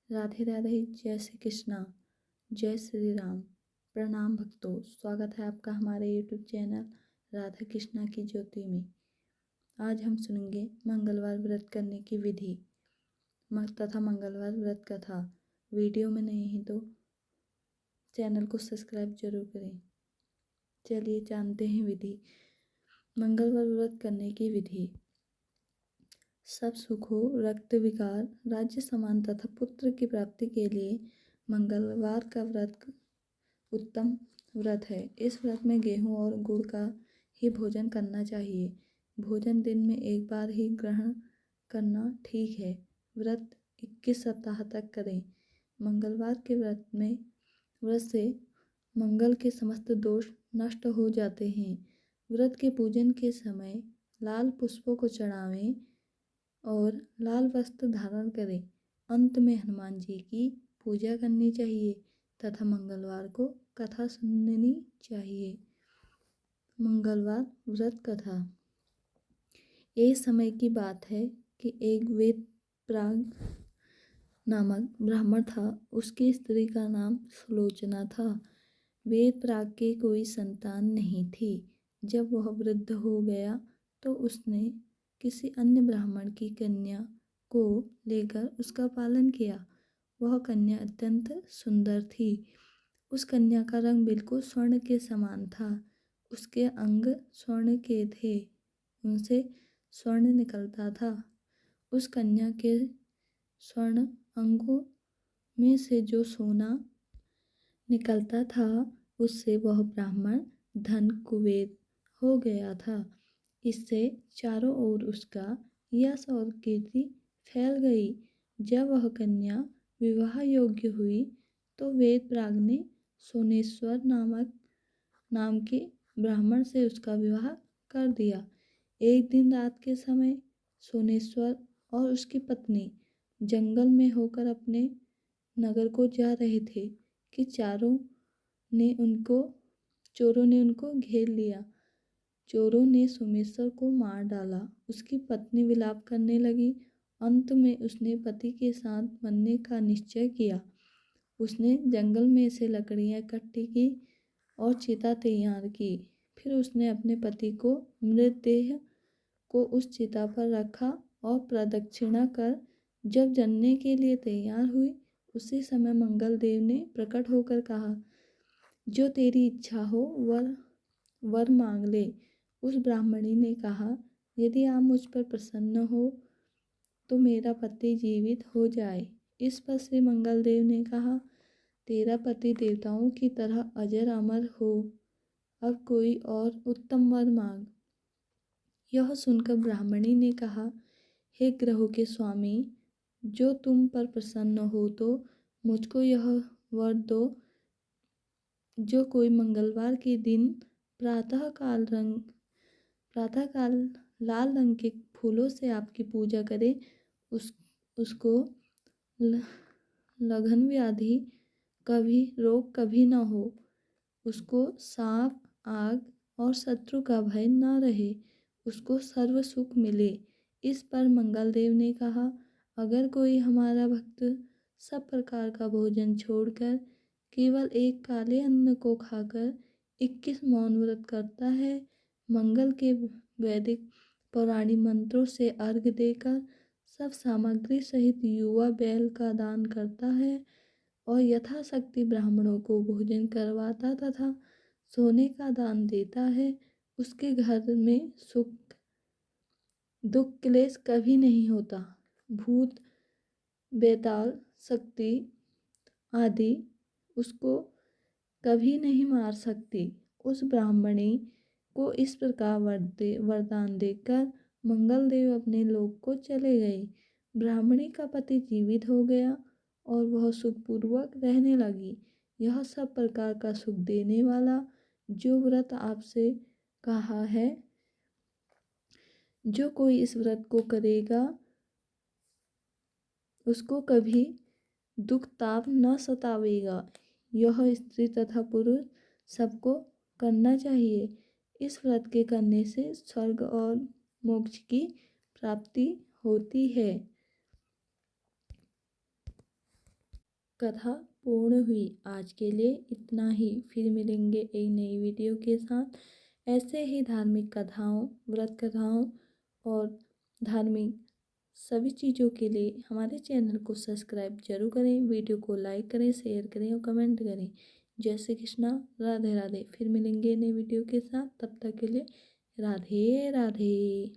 राधे राधे। जय श्री कृष्णा। जय श्री राम। प्रणाम भक्तों, स्वागत है आपका हमारे यूट्यूब चैनल राधा कृष्णा की ज्योति में। आज हम सुनेंगे मंगलवार व्रत करने की विधि तथा मंगलवार व्रत कथा। वीडियो में नहीं है तो चैनल को सब्सक्राइब जरूर करें। चलिए जानते हैं विधि। मंगलवार व्रत करने की विधि। सब सुख हो, रक्त विकार, राज्य समान तथा पुत्र की प्राप्ति के लिए मंगलवार का व्रत उत्तम व्रत है। इस व्रत में गेहूं और गुड़ का ही भोजन करना चाहिए। भोजन दिन में एक बार ही ग्रहण करना ठीक है। व्रत 21 सप्ताह तक करें। मंगलवार के व्रत से मंगल के समस्त दोष नष्ट हो जाते हैं। व्रत के पूजन के समय लाल पुष्पों को चढ़ावें और लाल वस्त्र धारण करें। अंत में हनुमान जी की पूजा करनी चाहिए तथा मंगलवार को कथा सुननी चाहिए। मंगलवार व्रत कथा। एक समय की बात है कि एक वेदप्राग नामक ब्राह्मण था। उसकी स्त्री का नाम सुलोचना था। वेदप्राग के कोई संतान नहीं थी। जब वह वृद्ध हो गया तो उसने किसी अन्य ब्राह्मण की कन्या को लेकर उसका पालन किया। वह कन्या अत्यंत सुंदर थी। उस कन्या का रंग बिल्कुल स्वर्ण के समान था। उसके अंग स्वर्ण के थे, उनसे स्वर्ण निकलता था। उस कन्या के स्वर्ण अंगों में से जो सोना निकलता था उससे वह ब्राह्मण धन कुबेर हो गया था। इससे चारों ओर उसका यश और कीर्ति फैल गई। जब वह कन्या विवाह योग्य हुई तो वेदप्राग ने सोनेश्वर नाम के ब्राह्मण से उसका विवाह कर दिया। एक दिन रात के समय सोनेश्वर और उसकी पत्नी जंगल में होकर अपने नगर को जा रहे थे कि चोरों ने उनको घेर लिया। चोरों ने सोमेश्वर को मार डाला। उसकी पत्नी विलाप करने लगी। अंत में उसने पति के साथ मरने का निश्चय किया। उसने जंगल में से लकड़ियां इकट्ठी की और चिता तैयार की। फिर उसने अपने पति को मृतदेह को उस चिता पर रखा और प्रदक्षिणा कर जब जलने के लिए तैयार हुई, उसी समय मंगल देव ने प्रकट होकर कहा, जो तेरी इच्छा हो वर मांग ले। उस ब्राह्मणी ने कहा, यदि आप मुझ पर प्रसन्न हो तो मेरा पति जीवित हो जाए। इस पर श्री मंगल देव ने कहा, तेरा पति देवताओं की तरह अजर अमर हो। अब कोई और उत्तम वर मांग। यह सुनकर ब्राह्मणी ने कहा, हे ग्रहों के स्वामी, जो तुम पर प्रसन्न हो तो मुझको यह वर दो, जो कोई मंगलवार के दिन प्रातःकाल लाल रंग के फूलों से आपकी पूजा करे, उसको लगन व्याधि रोग कभी न हो। उसको सांप, आग और शत्रु का भय न रहे। उसको सर्व सुख मिले। इस पर मंगलदेव ने कहा, अगर कोई हमारा भक्त सब प्रकार का भोजन छोड़कर केवल एक काले अन्न को खाकर 21 मौन व्रत करता है, मंगल के वैदिक पौराणिक मंत्रों से अर्घ्य देकर सब सामग्री सहित युवा बैल का दान करता है और यथाशक्ति ब्राह्मणों को भोजन करवाता तथा सोने का दान देता है, उसके घर में सुख दुख क्लेश कभी नहीं होता। भूत बेताल शक्ति आदि उसको कभी नहीं मार सकती। उस ब्राह्मणी को इस प्रकार वरदान देकर मंगलदेव अपने लोक को चले गए। ब्राह्मणी का पति जीवित हो गया और वह सुखपूर्वक रहने लगी। यह सब प्रकार का सुख देने वाला जो व्रत आपसे कहा है, जो कोई इस व्रत को करेगा उसको कभी दुख ताप न सतावेगा। यह स्त्री तथा पुरुष सबको करना चाहिए। इस व्रत के करने से स्वर्ग और मोक्ष की प्राप्ति होती है। कथा पूर्ण हुई। आज के लिए इतना ही। फिर मिलेंगे एक नई वीडियो के साथ। ऐसे ही धार्मिक कथाओं, व्रत कथाओं और धार्मिक सभी चीज़ों के लिए हमारे चैनल को सब्सक्राइब जरूर करें। वीडियो को लाइक करें, शेयर करें और कमेंट करें। जय श्री कृष्णा। राधे राधे। फिर मिलेंगे नई वीडियो के साथ। तब तक के लिए राधे राधे।